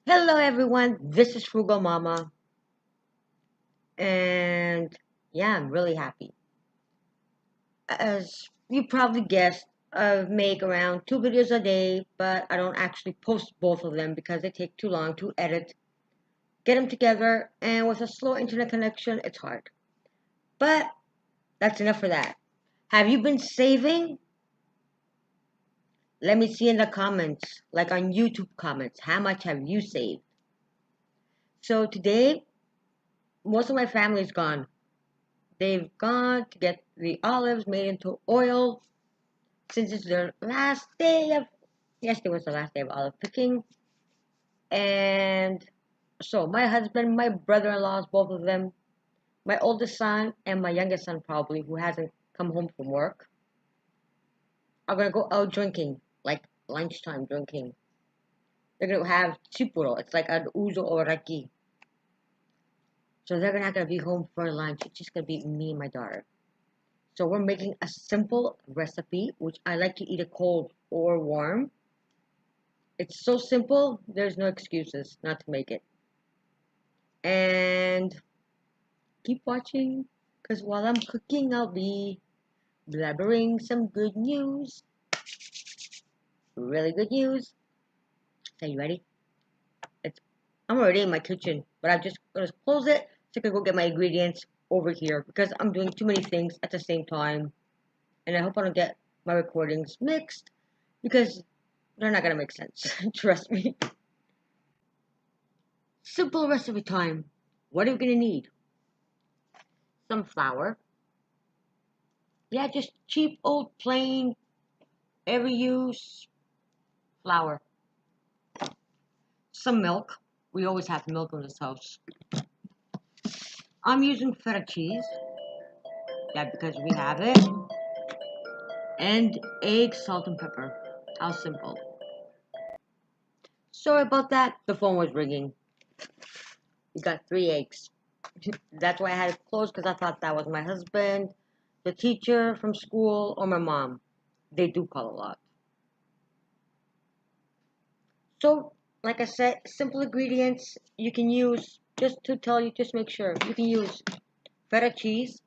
Hello everyone, this is Frugal Mama, and yeah, I'm really happy. As you probably guessed, I make around 2 videos a day, but I don't actually post both of them because they take too long to edit, get them together, and with a slow internet connection, it's hard. But that's enough for that. Have you been saving? Let me see in the comments, like on YouTube comments, how much have you saved? So today, most of my family's gone. They've gone to get the olives made into oil since it's their last day of, yesterday was the last day of olive picking. And so my husband, my brother-in-laws, both of them, my oldest son and my youngest son probably, who hasn't come home from work, are gonna go out drinking, like lunchtime drinking. They're gonna have chipuro. It's like an uzo or raki. So they're not gonna be home for lunch. It's just gonna be me and my daughter. So we're making a simple recipe, which I like to eat it cold or warm. It's so simple, there's no excuses not to make it. And keep watching, because while I'm cooking, I'll be blabbering some good news. Really good news. Are you ready? It's, I'm already in my kitchen, but I'm just going to close it so I can go get my ingredients over here because I'm doing too many things at the same time. And I hope I don't get my recordings mixed because they're not going to make sense. Trust me. Simple recipe time. What are we going to need? Some flour. Yeah, just cheap, old, plain, every use flour. Some milk. We always have milk in this house. I'm using feta cheese. Yeah, because we have it. And egg, salt, and pepper. How simple. Sorry about that. The phone was ringing. We got 3 eggs. That's why I had it closed because I thought that was my husband, the teacher from school, or my mom. They do call a lot. So, like I said, simple ingredients you can use just to tell you, just make sure. You can use feta cheese.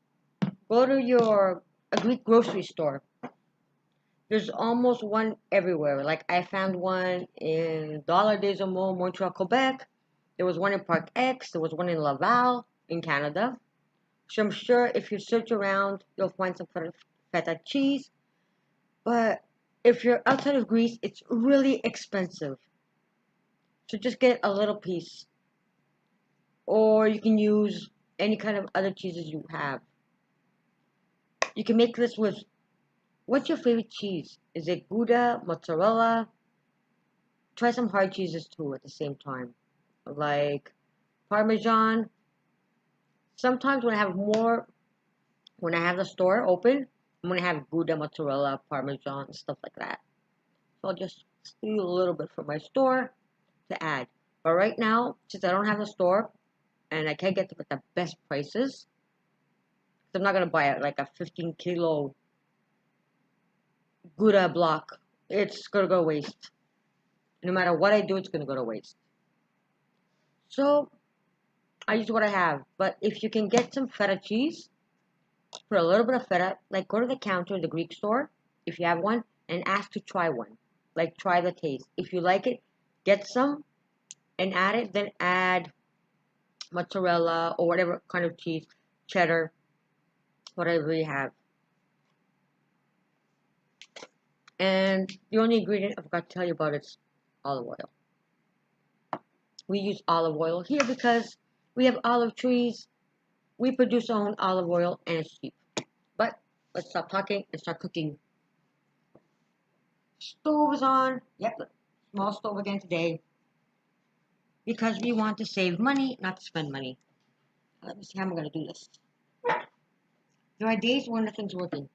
Go to your a Greek grocery store. There's almost one everywhere. Like I found one in Dollar Des Moines, Montreal, Quebec. There was one in Park X. There was one in Laval in Canada. So I'm sure if you search around, you'll find some feta cheese. But if you're outside of Greece, it's really expensive. So just get a little piece. Or you can use any kind of other cheeses you have. You can make this with, what's your favorite cheese? Is it Gouda, mozzarella? Try some hard cheeses too at the same time. Like Parmesan. Sometimes when I have the store open, I'm going to have Gouda, mozzarella, Parmesan, stuff like that. So I'll just steal a little bit from my store to add. But right now, since I don't have the store and I can't get the best prices, I'm not gonna buy it like a 15 kilo Gouda block. It's gonna go to waste. No matter what I do, it's gonna go to waste. So I use what I have. But if you can get some feta cheese, for a little bit of feta, like go to the counter in the Greek store, if you have one, and ask to try one. Like try the taste. If you like it, get some and add it. Then add mozzarella or whatever kind of cheese, cheddar, whatever you have. And the only ingredient I forgot to tell you about is olive oil. We use olive oil here because we have olive trees. We produce our own olive oil and it's cheap. But let's stop talking and start cooking. Stove is on. Yep, small stove again today because we want to save money, not to spend money. Let me see how I'm going to do this. There are days when nothing's working.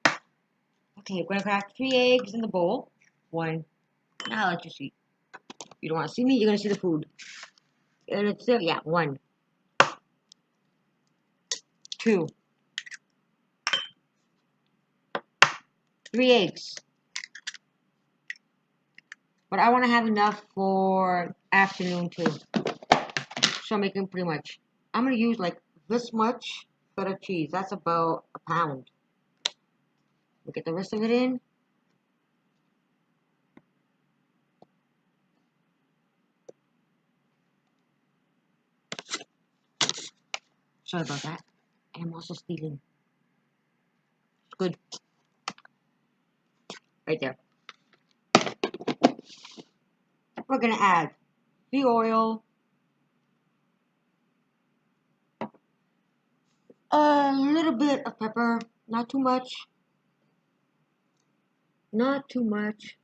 Okay, we're going to crack 3 eggs in the bowl. One. Now I'll let you see. You don't want to see me, you're going to see the food. And it's there, yeah, 1, 2, 3 eggs. But I want to have enough for afternoon too. So I'm making pretty much. I'm going to use like this much feta cheese. That's about a pound. We'll get the rest of it in. Sorry about that. I'm also stealing. Good. Right there. We're going to add the oil. A little bit of pepper. Not too much. Not too much.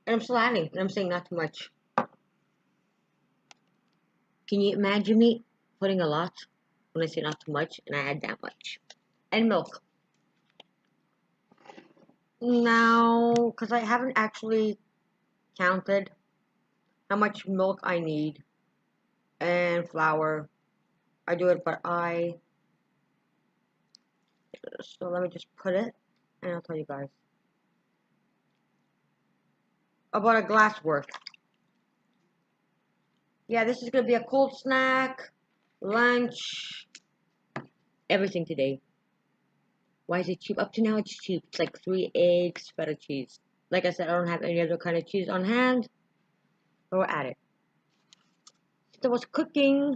And I'm still adding. And I'm saying not too much. Can you imagine me putting a lot when I say not too much and I add that much? And milk. Now, because I haven't actually counted how much milk I need and flour. I do it, but so let me just put it and I'll tell you guys. About a glass worth. Yeah, this is going to be a cold snack, lunch, everything today. Why is it cheap? Up to now it's cheap. It's like 3 eggs, feta cheese. Like I said, I don't have any other kind of cheese on hand. But we'll add it. So I was cooking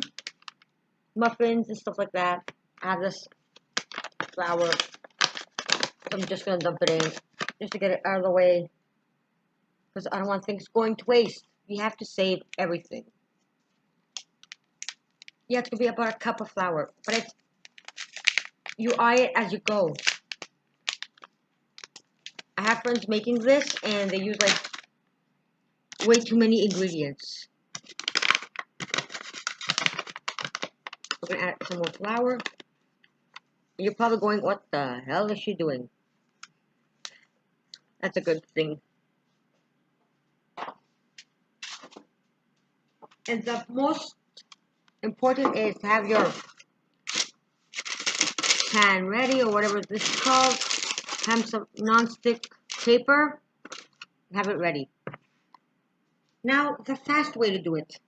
muffins and stuff like that. I have this flour. I'm just going to dump it in just to get it out of the way. Because I don't want things going to waste. You have to save everything. Yeah, it's going to be about a cup of flour. But it's, you eye it as you go. I have friends making this and they use like way too many ingredients. We're going to add some more flour. And you're probably going, what the hell is she doing? That's a good thing. And the most important is to have your pan ready or whatever this is called. Have some non-stick paper. Have it ready. Now, the fast way to do it.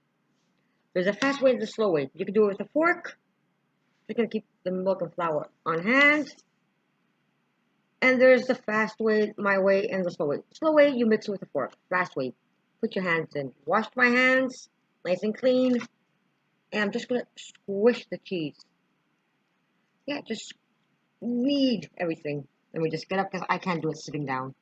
There's a fast way and a slow way. You can do it with a fork. You're going to keep the milk and flour on hand. And there's the fast way, my way, and the slow way. Slow way, you mix it with a fork. Fast way, put your hands in. Washed my hands, nice and clean. And I'm just going to squish the cheese. Yeah, just knead everything. Let me just get up because I can't do it sitting down.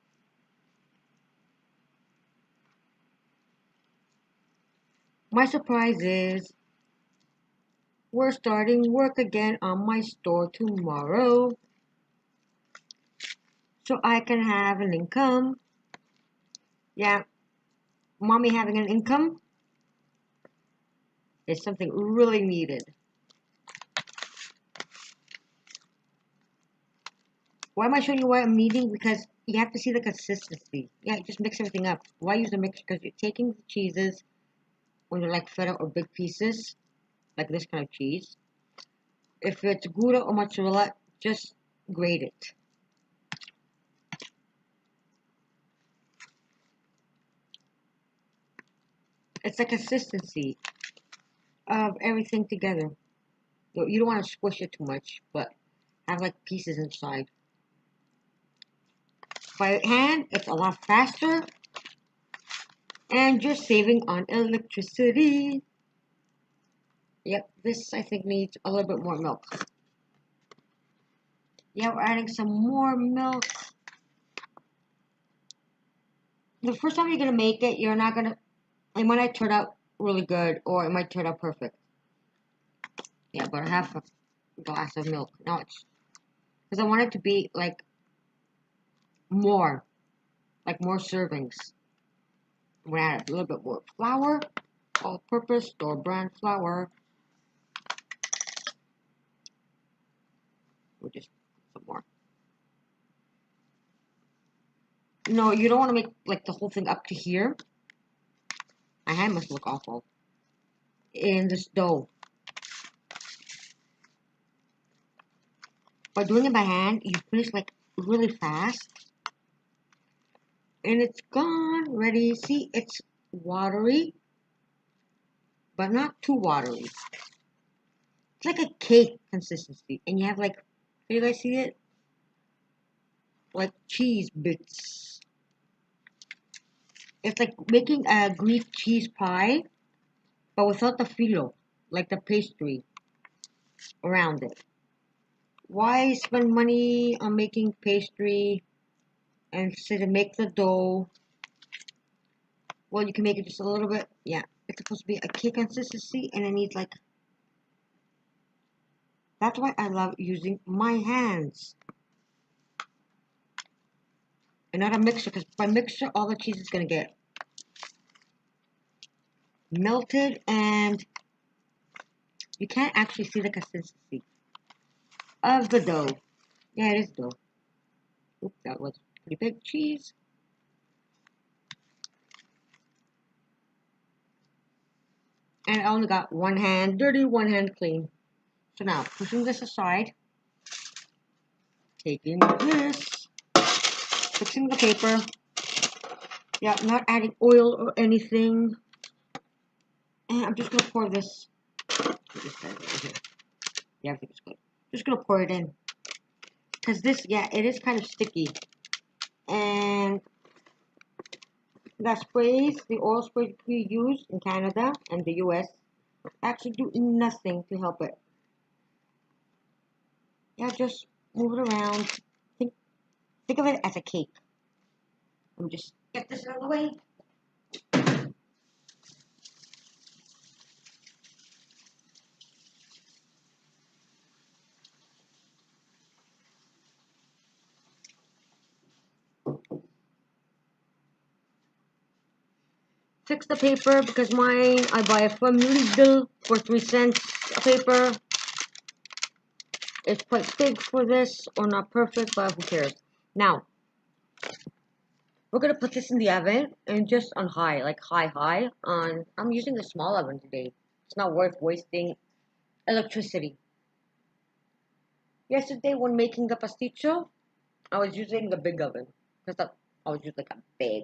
My surprise is we're starting work again on my store tomorrow. So I can have an income. Yeah, mommy having an income is something really needed. Why am I showing you why I'm kneading? Because you have to see the consistency. Yeah, just mix everything up. Why use the mixer? Because you're taking the cheeses when they're like feta or big pieces, like this kind of cheese. If it's Gouda or mozzarella, just grate it. It's the consistency of everything together. You don't want to squish it too much, but have like pieces inside. By hand, it's a lot faster, and you're saving on electricity. Yep, this I think needs a little bit more milk. Yeah, we're adding some more milk. The first time you're going to make it, you're not going to, it might not turn out really good, or it might turn out perfect. Yeah, about half a glass of milk. Now it's, because I want it to be like more servings. I'm going to add a little bit more flour, all-purpose, store-brand flour. We'll just put some more. No, you don't want to make like the whole thing up to here. My hand must look awful. In this dough. By doing it by hand, you finish like really fast. And it's gone, ready. See, it's watery, but not too watery. It's like a cake consistency. And you have like, do you guys see it? Like cheese bits. It's like making a Greek cheese pie, but without the filo, like the pastry around it. Why spend money on making pastry and instead of make the dough? Well, you can make it just a little bit. Yeah, it's supposed to be a cake consistency, and it needs like. That's why I love using my hands and not a mixer, because by mixer, all the cheese is gonna get melted, and you can't actually see the consistency of the dough. Yeah, it is dough. Oops, that was pretty big cheese. And I only got one hand dirty, one hand clean. So now, pushing this aside, taking this, fixing the paper. Yeah, not adding oil or anything. And I'm just gonna pour this. Yeah, I think it's good. Just gonna pour it in. Because this, yeah, it is kind of sticky. And that sprays, the oil sprays we use in Canada and the US, actually do nothing to help it. Yeah, just move it around. Think of it as a cake. Let me just get this out of the way. Fix the paper because mine I buy from Lidl for 3 cents a paper. It's quite big for this, or not perfect, but who cares? Now, we're gonna put this in the oven and just on high, like high. I'm using the small oven today. It's not worth wasting electricity. Yesterday, when making the pasticho, I was using the big oven because I was using like a big.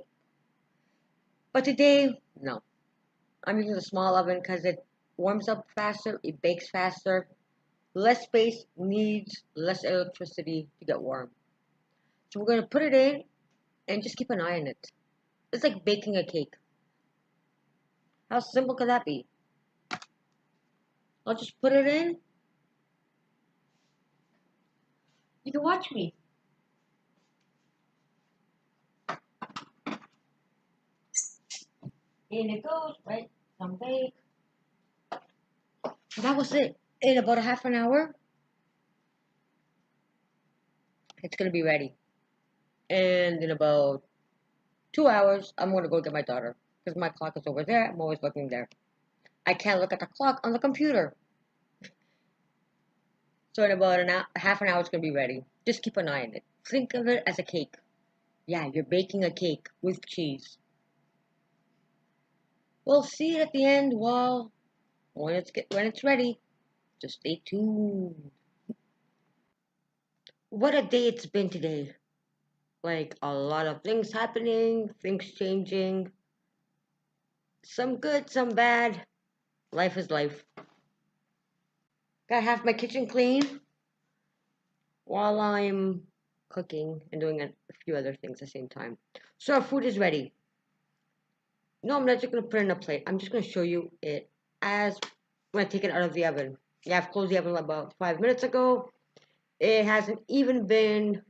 But today, no, I'm using the small oven because it warms up faster, it bakes faster, less space, needs less electricity to get warm. So we're gonna put it in and just keep an eye on it. It's like baking a cake. How simple could that be? I'll just put it in. You can watch me. In it goes, right? Some bake. That was it. In about a half an hour, it's gonna be ready. And in about 2 hours, I'm gonna go get my daughter because my clock is over there. I'm always looking there. I can't look at the clock on the computer. So in about half an hour, it's gonna be ready. Just keep an eye on it. Think of it as a cake. Yeah, you're baking a cake with cheese. We'll see it at the end. Well, when it's ready. Just stay tuned. What a day it's been today. Like a lot of things happening, things changing. Some good, some bad. Life is life. Gotta have my kitchen clean while I'm cooking and doing a few other things at the same time. So our food is ready. No, I'm not just gonna put it in a plate. I'm just gonna show you it as when I take it out of the oven. Yeah, I've closed the oven about 5 minutes ago. It hasn't even been,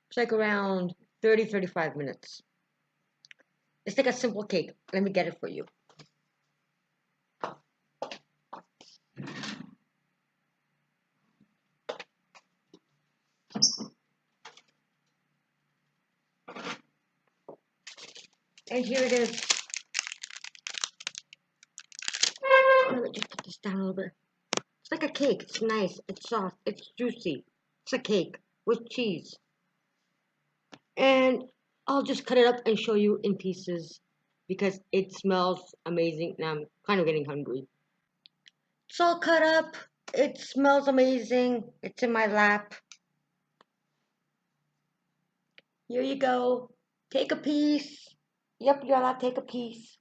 it's like around 35 minutes. It's like a simple cake. Let me get it for you. And here it is. Let me just put this down a little bit. It's like a cake. It's nice. It's soft. It's juicy. It's a cake with cheese. And I'll just cut it up and show you in pieces because it smells amazing and I'm kind of getting hungry. It's all cut up. It smells amazing. It's in my lap. Here you go. Take a piece. Yep, you're allowed to take a piece.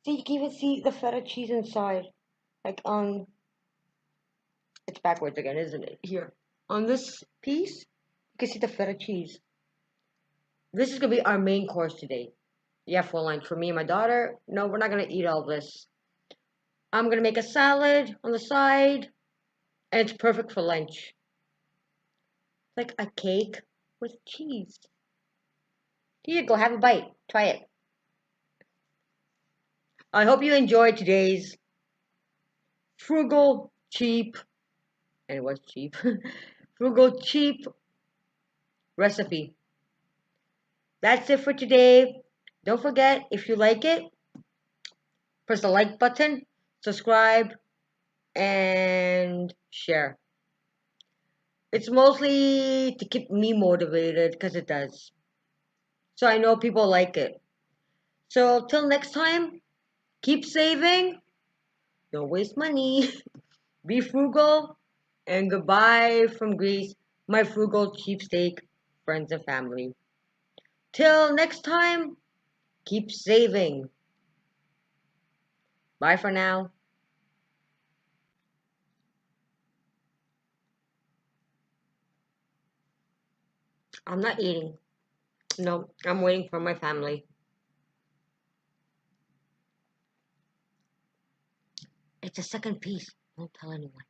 See, you can even see the feta cheese inside. Like on, it's backwards again, isn't it? Here. On this piece, you can see the feta cheese. This is going to be our main course today. Yeah, for lunch. For me and my daughter, no, we're not going to eat all this. I'm going to make a salad on the side, and it's perfect for lunch. Like a cake with cheese. Here you go, have a bite. Try it. I hope you enjoyed today's frugal, cheap, and it was cheap, frugal, cheap recipe. That's it for today. Don't forget, if you like it, press the like button, subscribe, and share. It's mostly to keep me motivated because it does. So I know people like it. So till next time, keep saving, don't waste money, be frugal, and goodbye from Greece, my frugal cheapsteak friends and family. Till next time, keep saving. Bye for now. I'm not eating. No, I'm waiting for my family. It's a second piece. Don't tell anyone.